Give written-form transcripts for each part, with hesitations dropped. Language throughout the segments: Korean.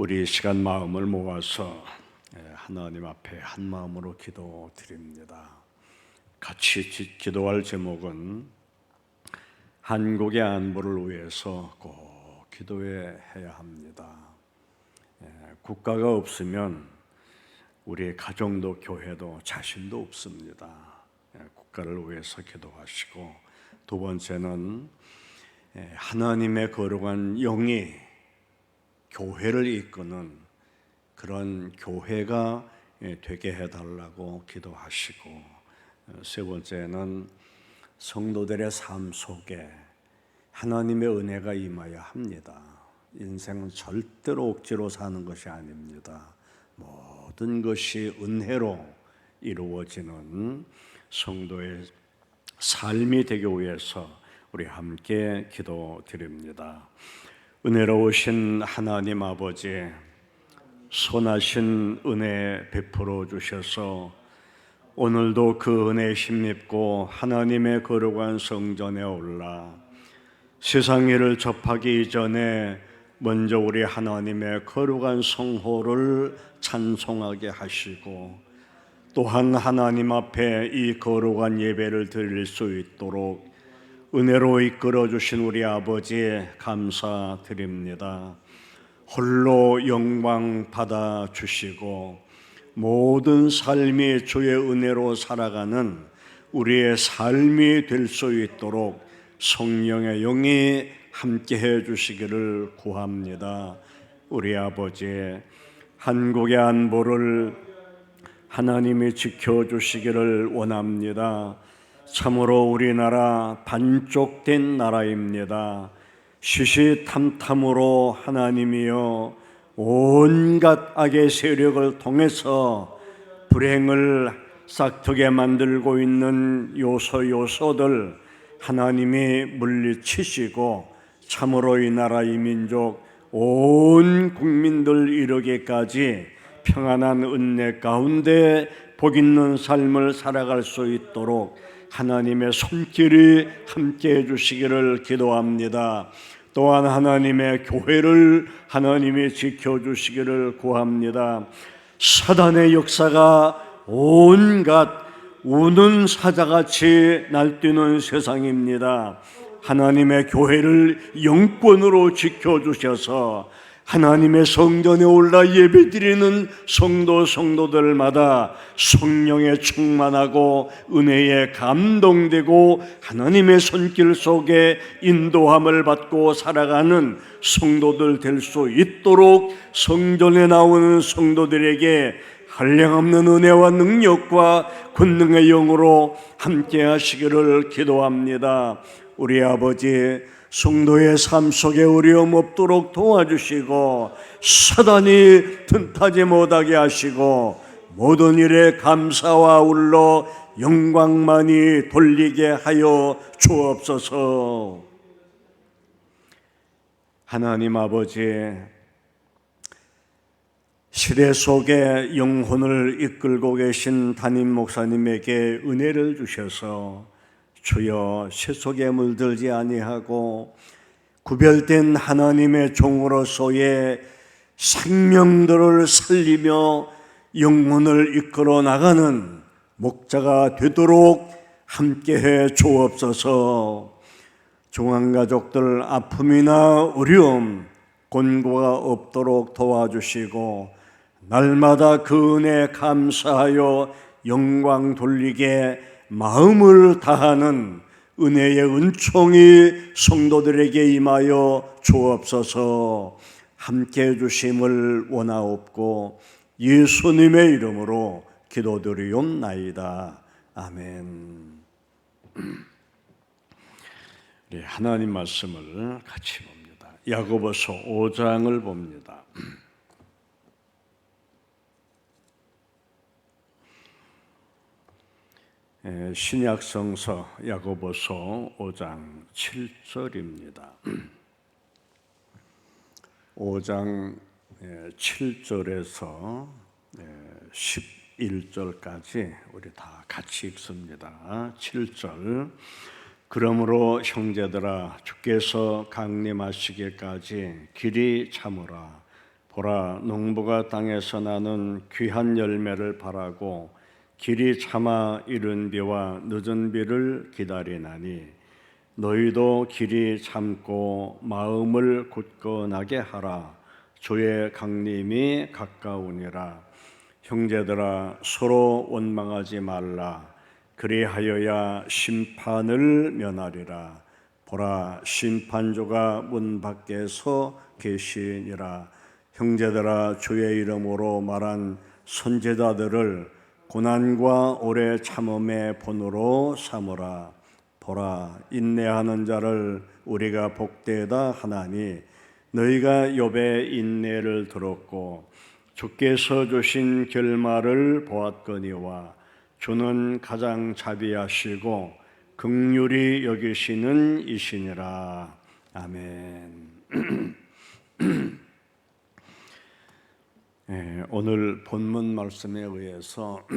우리 시간 마음을 모아서 하나님 앞에 한 마음으로 기도드립니다. 같이 기도할 제목은 한국의 안보를 위해서 꼭 기도해야 합니다. 국가가 없으면 우리 가정도 교회도 자신도 없습니다. 국가를 위해서 기도하시고, 두 번째는 하나님의 거룩한 영이 교회를 이끄는 그런 교회가 되게 해달라고 기도하시고, 세 번째는 성도들의 삶 속에 하나님의 은혜가 임하여야 합니다. 인생은 절대로 억지로 사는 것이 아닙니다. 모든 것이 은혜로 이루어지는 성도의 삶이 되기 위해서 우리 함께 기도드립니다. 은혜로우신 하나님 아버지, 선하신 은혜 베풀어 주셔서 오늘도 그 은혜에 힘입고 하나님의 거룩한 성전에 올라 세상 일을 접하기 이전에 먼저 우리 하나님의 거룩한 성호를 찬송하게 하시고, 또한 하나님 앞에 이 거룩한 예배를 드릴 수 있도록 은혜로 이끌어 주신 우리 아버지 감사드립니다. 홀로 영광 받아 주시고 모든 삶이 주의 은혜로 살아가는 우리의 삶이 될 수 있도록 성령의 영이 함께해 주시기를 구합니다. 우리 아버지, 한국의 안보를 하나님이 지켜주시기를 원합니다. 참으로 우리나라 반쪽된 나라입니다. 시시탐탐으로 하나님이여 온갖 악의 세력을 통해서 불행을 싹트게 만들고 있는 요소들 하나님이 물리치시고, 참으로 이 나라 이 민족 온 국민들 이르기까지 평안한 은혜 가운데 복 있는 삶을 살아갈 수 있도록 하나님의 손길이 함께해 주시기를 기도합니다. 또한 하나님의 교회를 하나님이 지켜주시기를 구합니다. 사단의 역사가 온갖 우는 사자같이 날뛰는 세상입니다. 하나님의 교회를 영권으로 지켜주셔서 하나님의 성전에 올라 예배드리는 성도들마다 성령에 충만하고 은혜에 감동되고 하나님의 손길 속에 인도함을 받고 살아가는 성도들 될 수 있도록 성전에 나오는 성도들에게 한량없는 은혜와 능력과 권능의 영으로 함께 하시기를 기도합니다. 우리 아버지, 성도의 삶 속에 어려움 없도록 도와주시고 사단이 틈타지 못하게 하시고 모든 일에 감사와 울러 영광만이 돌리게 하여 주옵소서. 하나님 아버지, 시대 속에 영혼을 이끌고 계신 담임 목사님에게 은혜를 주셔서 주여 세속에 물들지 아니하고 구별된 하나님의 종으로서의 생명들을 살리며 영혼을 이끌어 나가는 목자가 되도록 함께해 주옵소서. 종안가족들 아픔이나 어려움, 곤고가 없도록 도와주시고 날마다 그 은혜에 감사하여 영광 돌리게 마음을 다하는 은혜의 은총이 성도들에게 임하여 주옵소서. 함께해 주심을 원하옵고 예수님의 이름으로 기도드리옵나이다. 아멘. 네, 하나님 말씀을 같이 봅니다. 야고보서 5장을 봅니다. 신약 성서 야고보서 5장 7절입니다. 5장 7절에서 11절까지 우리 다 같이 읽습니다. 7절. 그러므로 형제들아, 주께서 강림하시기까지 길이 참으라. 보라, 농부가 땅에서 나는 귀한 열매를 바라고 길이 참아 이른 비와 늦은 비를 기다리나니 너희도 길이 참고 마음을 굳건하게 하라. 주의 강림이 가까우니라. 형제들아, 서로 원망하지 말라. 그리하여야 심판을 면하리라. 보라, 심판주가 문 밖에서 계시니라. 형제들아, 주의 이름으로 말한 선지자들을 고난과 오래 참음의 본으로 삼으라. 보라, 인내하는 자를 우리가 복되다 하나니 너희가 욥의 인내를 들었고 주께서 주신 결말을 보았거니와 주는 가장 자비하시고 긍휼히 여기시는 이시니라. 아멘. 오늘 본문 말씀에 의해서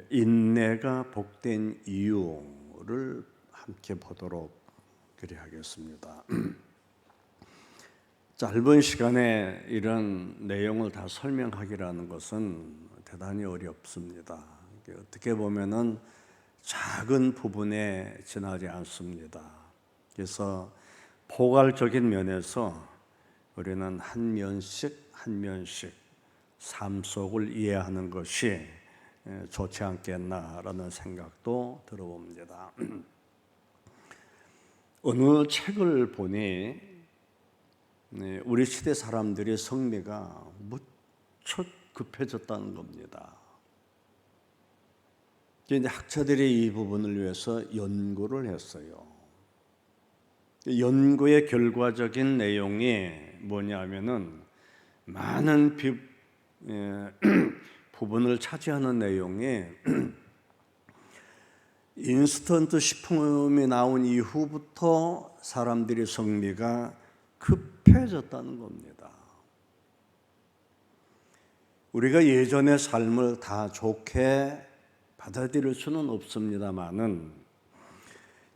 인내가 복된 이유를 함께 보도록 그리하겠습니다. 짧은 시간에 이런 내용을 다 설명하기라는 것은 대단히 어렵습니다. 어떻게 보면은 작은 부분에 지나지 않습니다. 그래서 포괄적인 면에서 우리는 한 면씩 한 면씩 삶 속을 이해하는 것이 좋지 않겠나라는 생각도 들어봅니다. 어느 책을 보니 우리 시대 사람들의 성미가 무척 급해졌다는 겁니다. 이제 학자들이 이 부분을 위해서 연구를 했어요. 연구의 결과적인 내용이 뭐냐면은 많은 부분을 차지하는 내용이 인스턴트 식품이 나온 이후부터 사람들의 성미가 급해졌다는 겁니다. 우리가 예전의 삶을 다 좋게 받아들일 수는 없습니다만은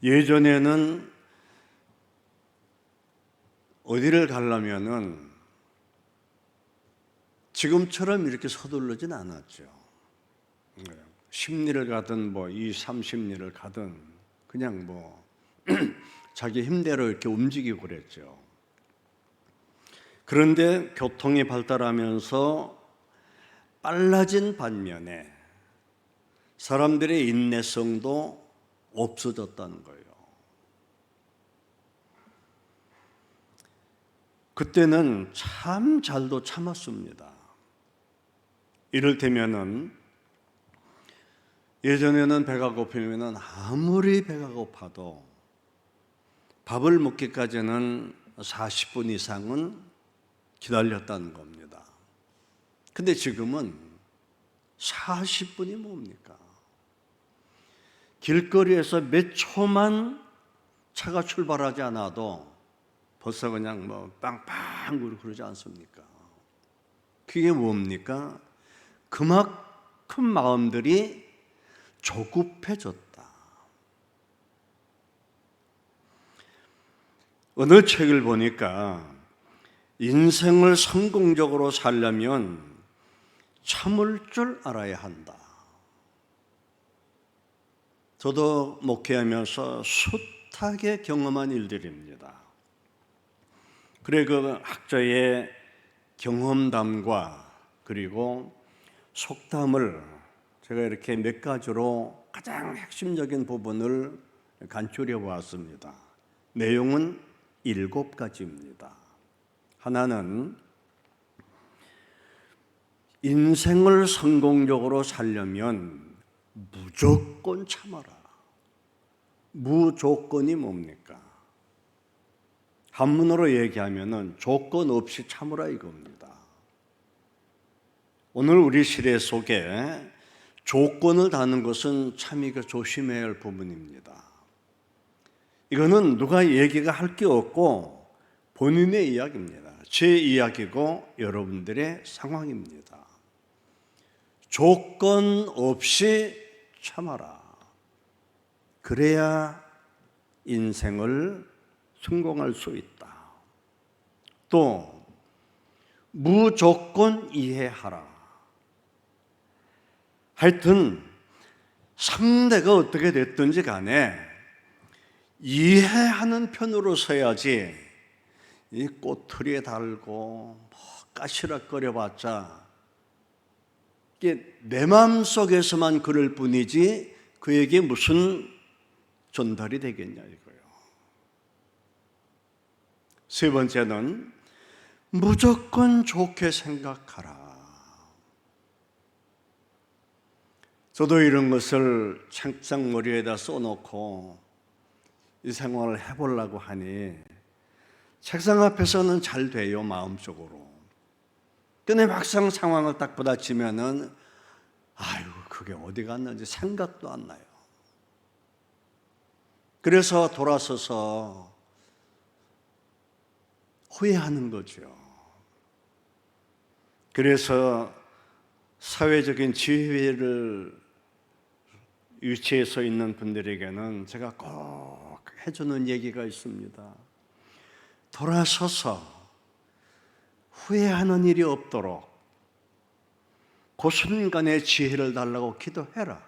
예전에는 어디를 가려면은 지금처럼 이렇게 서두르진 않았죠. 10리를 가든 30리를 가든 그냥 자기 힘대로 이렇게 움직이고 그랬죠. 그런데 교통이 발달하면서 빨라진 반면에 사람들의 인내성도 없어졌다는 거예요. 그때는 참 잘도 참았습니다. 이를테면은 예전에는 배가 고프면은 아무리 배가 고파도 밥을 먹기까지는 40분 이상은 기다렸다는 겁니다. 근데 지금은 40분이 뭡니까? 길거리에서 몇 초만 차가 출발하지 않아도 벌써 그냥 빵빵 그러지 않습니까? 그게 뭡니까? 그만큼 마음들이 조급해졌다. 어느 책을 보니까 인생을 성공적으로 살려면 참을 줄 알아야 한다. 저도 목회하면서 숱하게 경험한 일들입니다. 그래 그 학자의 경험담과 그리고 속담을 제가 이렇게 몇 가지로 가장 핵심적인 부분을 간추려 보았습니다. 내용은 7가지입니다. 하나는 인생을 성공적으로 살려면 무조건 참아라. 무조건이 뭡니까? 한문으로 얘기하면은 조건 없이 참으라 이겁니다. 오늘 우리 시대 속에 조건을 다는 것은 참 이거 조심해야 할 부분입니다. 이거는 누가 얘기가 할 게 없고 본인의 이야기입니다. 제 이야기고 여러분들의 상황입니다. 조건 없이 참아라. 그래야 인생을 성공할 수 있다. 또 무조건 이해하라. 하여튼 상대가 어떻게 됐든지 간에 이해하는 편으로 서야지 이 꼬투리에 달고 까시락거려봤자 이게 내 마음속에서만 그럴 뿐이지 그에게 무슨 전달이 되겠냐 이거예요. 세 번째는 무조건 좋게 생각하라. 저도 이런 것을 책상머리에다 써놓고 이 생활을 해보려고 하니 책상 앞에서는 잘 돼요, 마음적으로. 근데 막상 상황을 딱 부딪히면은 아유, 그게 어디 갔는지 생각도 안 나요. 그래서 돌아서서 후회하는 거죠. 그래서 사회적인 지위를 위치에 서 있는 분들에게는 제가 꼭 해주는 얘기가 있습니다. 돌아서서 후회하는 일이 없도록 그 순간에 지혜를 달라고 기도해라.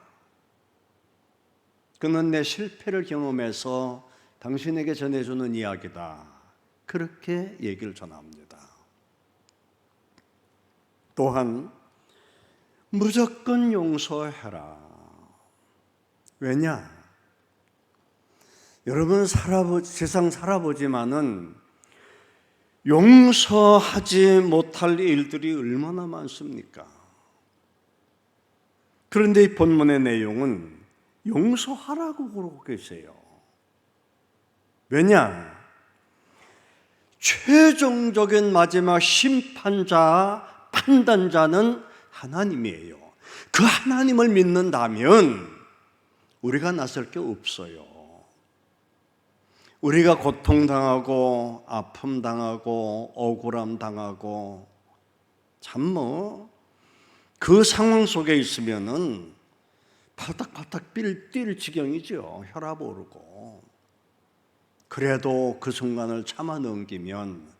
그는 내 실패를 경험해서 당신에게 전해주는 이야기다. 그렇게 얘기를 전합니다. 또한 무조건 용서해라. 왜냐? 여러분 세상 살아보지만은 용서하지 못할 일들이 얼마나 많습니까? 그런데 이 본문의 내용은 용서하라고 그러고 계세요. 왜냐? 최종적인 마지막 심판자, 판단자는 하나님이에요. 그 하나님을 믿는다면 우리가 나설 게 없어요. 우리가 고통당하고 아픔당하고 억울함당하고 참 그 상황 속에 있으면은 팔딱팔딱 뛸 지경이죠. 혈압 오르고. 그래도 그 순간을 참아 넘기면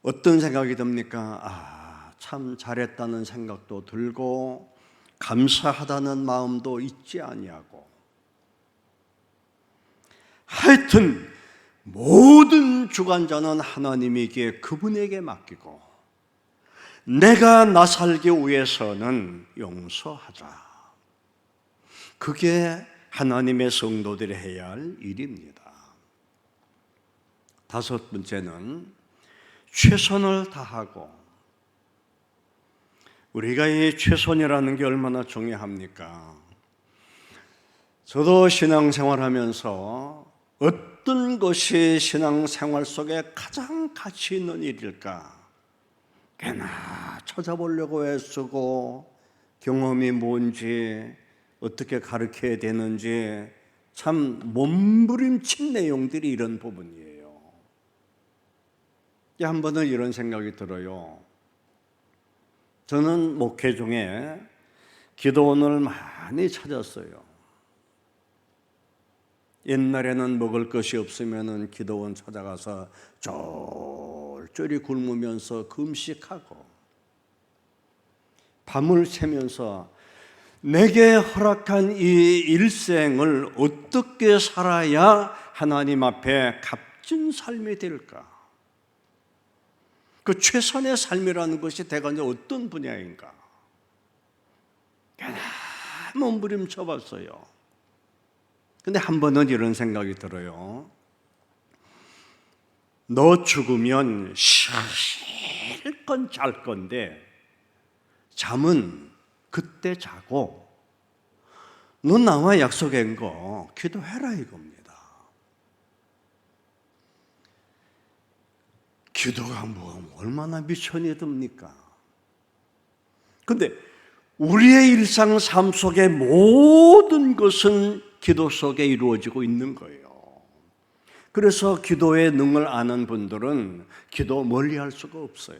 어떤 생각이 듭니까? 참 잘했다는 생각도 들고 감사하다는 마음도 있지 아니하고. 하여튼 모든 주관자는 하나님에게 그분에게 맡기고 내가 나 살기 위해서는 용서하자. 그게 하나님의 성도들이 해야 할 일입니다. 다섯 번째는 최선을 다하고. 우리가 이 최선이라는 게 얼마나 중요합니까? 저도 신앙생활하면서 어떤 것이 신앙생활 속에 가장 가치 있는 일일까? 꽤나 찾아보려고 애쓰고 경험이 뭔지 어떻게 가르쳐야 되는지 참 몸부림친 내용들이 이런 부분이에요. 한 번은 이런 생각이 들어요. 저는 목회 중에 기도원을 많이 찾았어요. 옛날에는 먹을 것이 없으면 기도원 찾아가서 쫄쫄이 굶으면서 금식하고 밤을 새면서 내게 허락한 이 일생을 어떻게 살아야 하나님 앞에 값진 삶이 될까? 그 최선의 삶이라는 것이 대관절 어떤 분야인가? 몸부림쳐 봤어요. 근데 한 번은 이런 생각이 들어요. 너 죽으면 실컷 잘 건데 잠은 그때 자고 너 나와 약속한 거 기도해라 이겁니다. 기도가 얼마나 미천이 듭니까? 근데 우리의 일상 삶 속의 모든 것은 기도 속에 이루어지고 있는 거예요. 그래서 기도의 능을 아는 분들은 기도 멀리할 수가 없어요.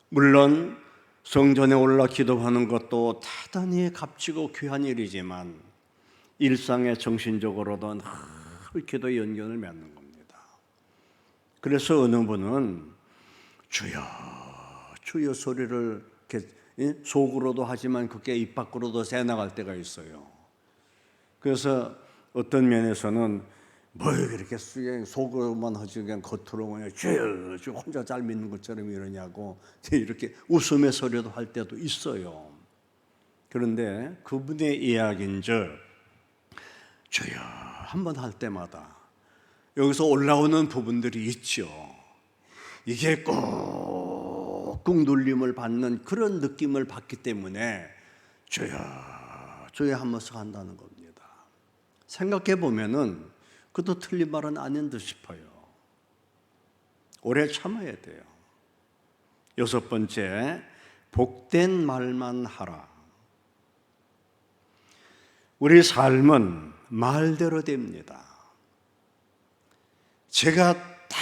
물론 성전에 올라 기도하는 것도 대단히 값지고 귀한 일이지만 일상의 정신적으로도 늘 기도의 연결을 맺는 겁니다. 그래서 어느 분은 주여 주여 소리를 이렇게 속으로도 하지만 그게 입 밖으로도 새나갈 때가 있어요. 그래서 어떤 면에서는 뭐 이렇게 속으로만 하지 그냥 겉으로 그냥 주여 주여 혼자 잘 믿는 것처럼 이러냐고 이렇게 웃음의 소리도 할 때도 있어요. 그런데 그분의 이야기인즉 주여 한번 할 때마다 여기서 올라오는 부분들이 있죠. 이게 꾹꾹 눌림을 받는 그런 느낌을 받기 때문에 주여 주여 하면서 한다는 겁니다. 생각해 보면은 그것도 틀린 말은 아닌 듯 싶어요. 오래 참아야 돼요. 여섯 번째, 복된 말만 하라. 우리 삶은 말대로 됩니다. 제가 딱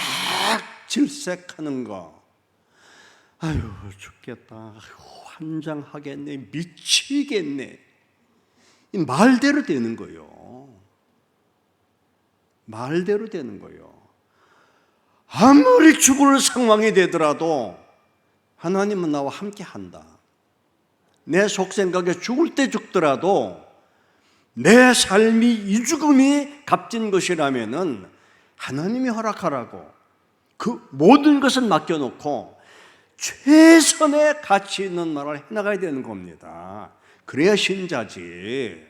질색하는 거, 아유 죽겠다, 아유, 환장하겠네, 미치겠네, 이 말대로 되는 거예요. 말대로 되는 거예요. 아무리 죽을 상황이 되더라도 하나님은 나와 함께 한다. 내 속생각에 죽을 때 죽더라도 내 삶이 이 죽음이 값진 것이라면은 하나님이 허락하라고 그 모든 것을 맡겨놓고 최선의 가치 있는 말을 해나가야 되는 겁니다. 그래야 신자지.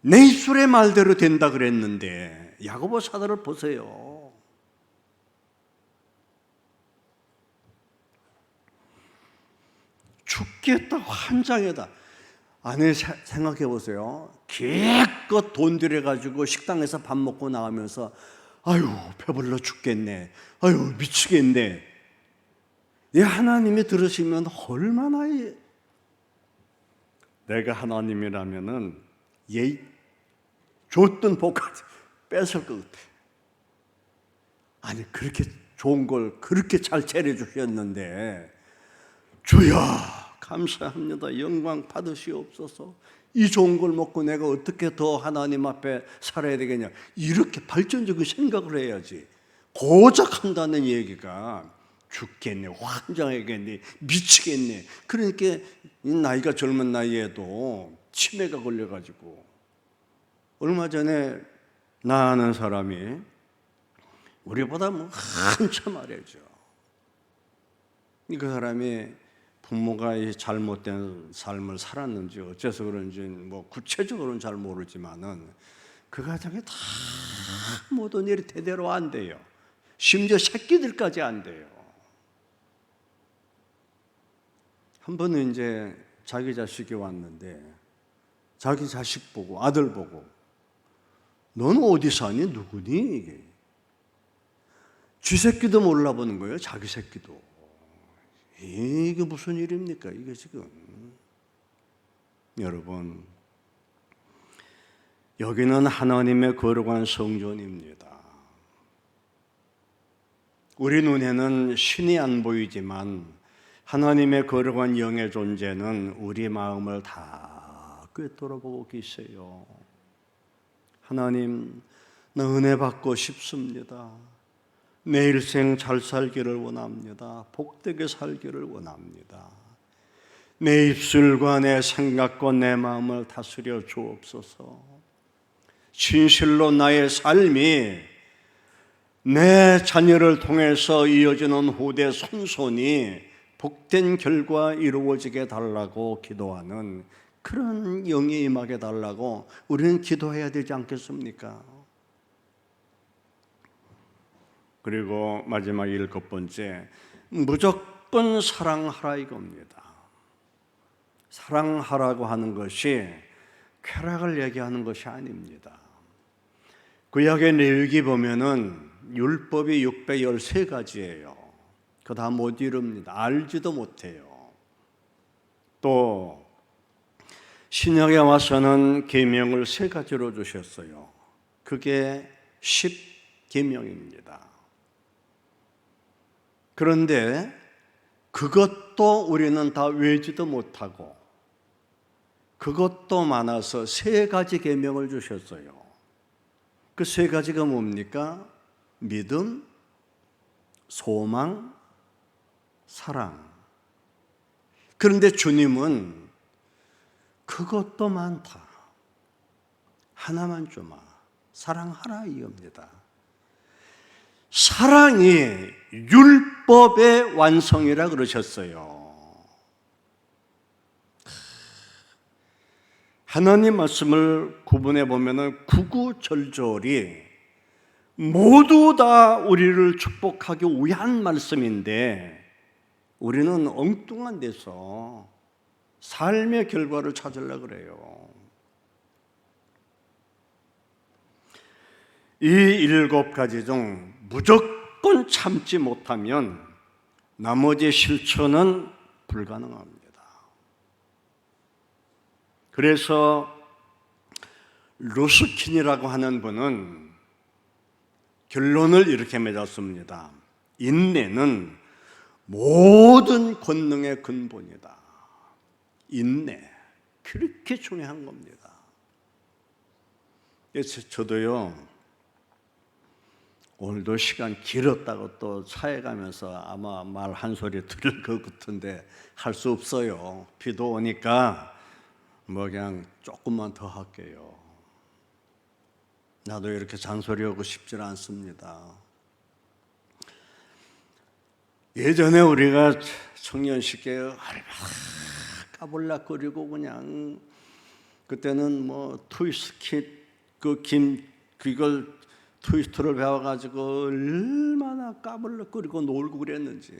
내 입술의 말대로 된다 그랬는데 야고보 사도를 보세요. 죽겠다, 환장이다. 아니 생각해 보세요. 기껏 돈 들여가지고 식당에서 밥 먹고 나가면서 아유 배불러 죽겠네, 아유 미치겠네. 이 하나님이 들으시면 얼마나 내가 하나님이라면은 줬던 복까지 뺏을 것 같아. 아니 그렇게 좋은 걸 그렇게 잘 차려주셨는데 주여 감사합니다, 영광 받으시옵소서, 이 좋은 걸 먹고 내가 어떻게 더 하나님 앞에 살아야 되겠냐, 이렇게 발전적인 생각을 해야지. 고작 한다는 얘기가 죽겠네, 환장하겠네, 미치겠네. 그러니까 나이가 젊은 나이에도 치매가 걸려가지고, 얼마 전에 나 아는 사람이 우리보다 뭐 한참 아래죠. 그 사람이 부모가 잘못된 삶을 살았는지 어째서 그런지 뭐 구체적으로는 잘 모르지만은 그 가정에 다 모든 일이 대대로 안 돼요. 심지어 새끼들까지 안 돼요. 한 번은 이제 자기 자식이 왔는데 자기 자식 보고 아들 보고 너는 어디 사니? 누구니? 이게 쥐 새끼도 몰라보는 거예요. 자기 새끼도. 이게 무슨 일입니까? 이게 지금. 여러분, 여기는 하나님의 거룩한 성전입니다. 우리 눈에는 신이 안 보이지만 하나님의 거룩한 영의 존재는 우리 마음을 다 꿰뚫어보고 계세요. 하나님, 나 은혜 받고 싶습니다. 내 일생 잘 살기를 원합니다. 복되게 살기를 원합니다. 내 입술과 내 생각과 내 마음을 다스려 주옵소서. 진실로 나의 삶이 내 자녀를 통해서 이어지는 후대 손손이 복된 결과 이루어지게 달라고 기도하는 그런 영이 임하게 달라고 우리는 기도해야 되지 않겠습니까? 그리고 마지막 일곱 번째, 무조건 사랑하라 이겁니다. 사랑하라고 하는 것이 쾌락을 얘기하는 것이 아닙니다. 구약의 레위기 보면은 율법이 613가지예요. 그거 다 못 이룹니다. 알지도 못해요. 또 신약에 와서는 계명을 3가지로 주셨어요. 그게 10계명입니다. 그런데 그것도 우리는 다 외지도 못하고 그것도 많아서 3가지 계명을 주셨어요. 그 3가지가 뭡니까? 믿음, 소망, 사랑. 그런데 주님은 그것도 많다. 하나만 주마. 사랑하라 이겁니다. 사랑이 율법의 완성이라 그러셨어요. 하나님 말씀을 구분해 보면은 구구절절이 모두 다 우리를 축복하기 위한 말씀인데 우리는 엉뚱한 데서 삶의 결과를 찾으려고 그래요. 이 7가지 중 무조건 참지 못하면 나머지 실천은 불가능합니다. 그래서 루스킨이라고 하는 분은 결론을 이렇게 맺었습니다. 인내는 모든 권능의 근본이다. 인내, 그렇게 중요한 겁니다. 그래서 저도요, 오늘도 시간 길었다고 또 차에 가면서 아마 말 한 소리 들을 것 같은데 할 수 없어요. 비도 오니까 뭐 그냥 조금만 더 할게요. 나도 이렇게 잔소리하고 싶지 않습니다. 예전에 우리가 청년시계 까불락거리고 그냥 그때는 뭐 트위스킷 그걸 트위스트를 배워가지고 얼마나 까불락거리고 놀고 그랬는지.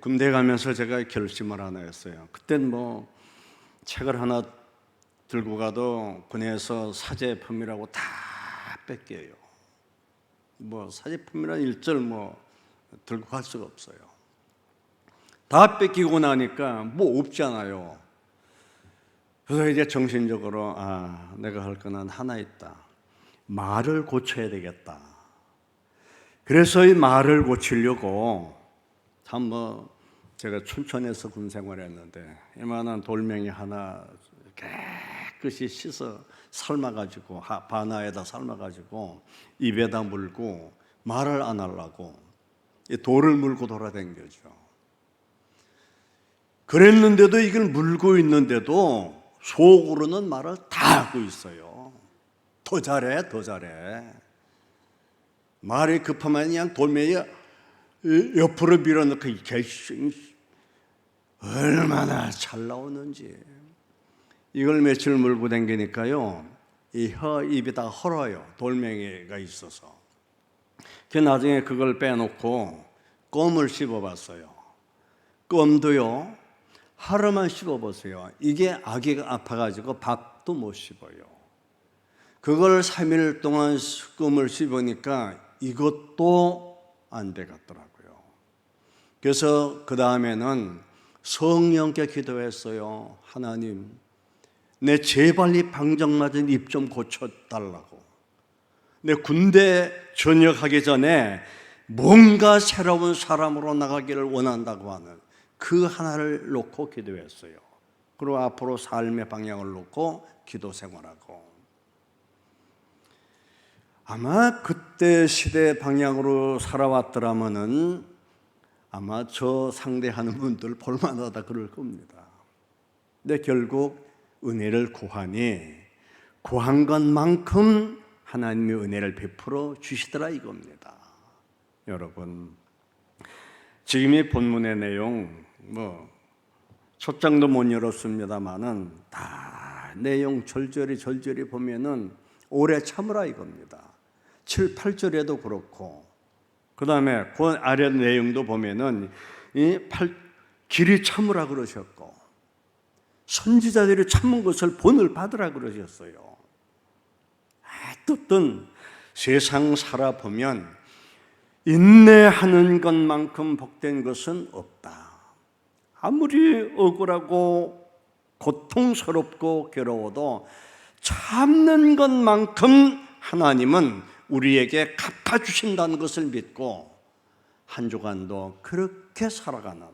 군대 가면서 제가 결심을 하나 했어요. 그땐 뭐 책을 하나 들고 가도 군에서 사제품이라고 다 뺏겨요. 뭐 사제품이란 일절 뭐 들고 갈 수가 없어요. 다 뺏기고 나니까 뭐 없잖아요. 그래서 이제 정신적으로 내가 할 거는 하나 있다. 말을 고쳐야 되겠다. 그래서 이 말을 고치려고 참 제가 춘천에서 군 생활했는데 이만한 돌멩이 하나 깨끗이 씻어 삶아가지고 바나에다 삶아가지고 입에다 물고 말을 안 하려고 돌을 물고 돌아다녔죠. 그랬는데도 이걸 물고 있는데도 속으로는 말을 다 하고 있어요. 더 잘해, 더 잘해. 말이 급하면 그냥 돌멩이 옆으로 밀어넣고 얼마나 잘 나오는지. 이걸 며칠 물고 다니니까요, 이 입이 다 헐어요. 돌멩이가 있어서. 그 나중에 그걸 빼놓고 껌을 씹어봤어요. 껌도요, 하루만 씹어보세요. 이게 아기가 아파가지고 밥도 못 씹어요. 그걸 3일 동안 껌을 씹으니까 이것도 안 되겠더라고요. 그래서 그 다음에는 성령께 기도했어요. 하나님, 내 제발 이 방정맞은 입 좀 고쳐달라고. 내 군대 전역하기 전에 뭔가 새로운 사람으로 나가기를 원한다고 하는 그 하나를 놓고 기도했어요. 그리고 앞으로 삶의 방향을 놓고 기도 생활하고. 아마 그때 시대 방향으로 살아왔더라면은 아마 저 상대하는 분들 볼만하다 그럴 겁니다. 근데 결국 은혜를 구하니 구한 것만큼 하나님의 은혜를 베풀어 주시더라 이겁니다. 여러분, 지금 이 본문의 내용 첫 장도 못 열었습니다만은 다 내용 절절히 보면은 오래 참으라 이겁니다. 7, 8절에도 그렇고 그 다음에 그 아래 내용도 보면은 길이 참으라 그러셨고 선지자들이 참은 것을 본을 받으라 그러셨어요. 어떤 세상 살아보면 인내하는 것만큼 복된 것은 없다. 아무리 억울하고 고통스럽고 괴로워도 참는 것만큼 하나님은 우리에게 갚아주신다는 것을 믿고 한 주간도 그렇게 살아가는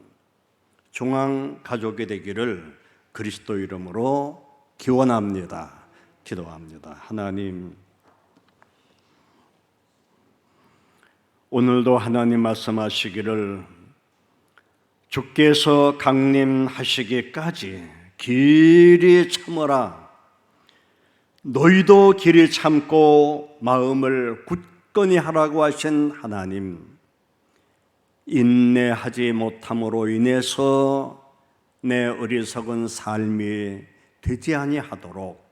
중앙가족이 되기를 그리스도 이름으로 기원합니다. 기도합니다. 하나님, 오늘도 하나님 말씀하시기를 주께서 강림하시기까지 길이 참으라. 너희도 길이 참고 마음을 굳건히 하라고 하신 하나님, 인내하지 못함으로 인해서 내 어리석은 삶이 되지 아니하도록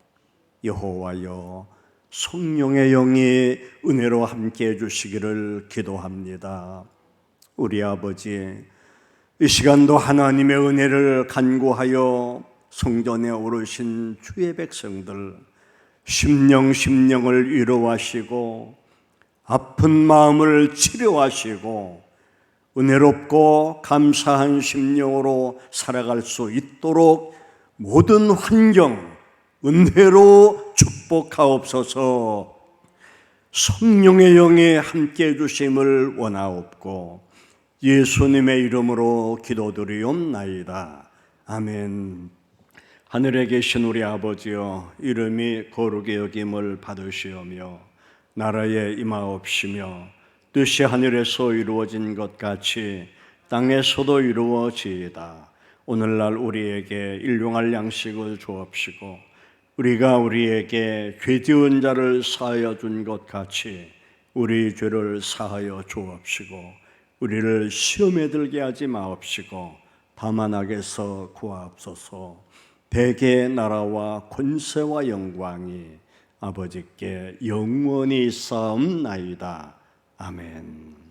여호와여 성령의 영이 은혜로 함께해 주시기를 기도합니다. 우리 아버지, 이 시간도 하나님의 은혜를 간구하여 성전에 오르신 주의 백성들 심령을 위로하시고 아픈 마음을 치료하시고 은혜롭고 감사한 심령으로 살아갈 수 있도록 모든 환경 은혜로 축복하옵소서. 성령의 영이 함께해 주심을 원하옵고 예수님의 이름으로 기도드리옵나이다. 아멘. 하늘에 계신 우리 아버지여, 이름이 거룩히 여김을 받으시오며 나라에 임하옵시며 뜻이 하늘에서 이루어진 것 같이 땅에서도 이루어지이다. 오늘날 우리에게 일용할 양식을 주옵시고 우리가 우리에게 죄 지은 자를 사하여 준 것 같이 우리 죄를 사하여 주옵시고 우리를 시험에 들게 하지 마옵시고 다만 악에서 구하옵소서. 대개 나라와 권세와 영광이 아버지께 영원히 있사옵나이다. 아멘.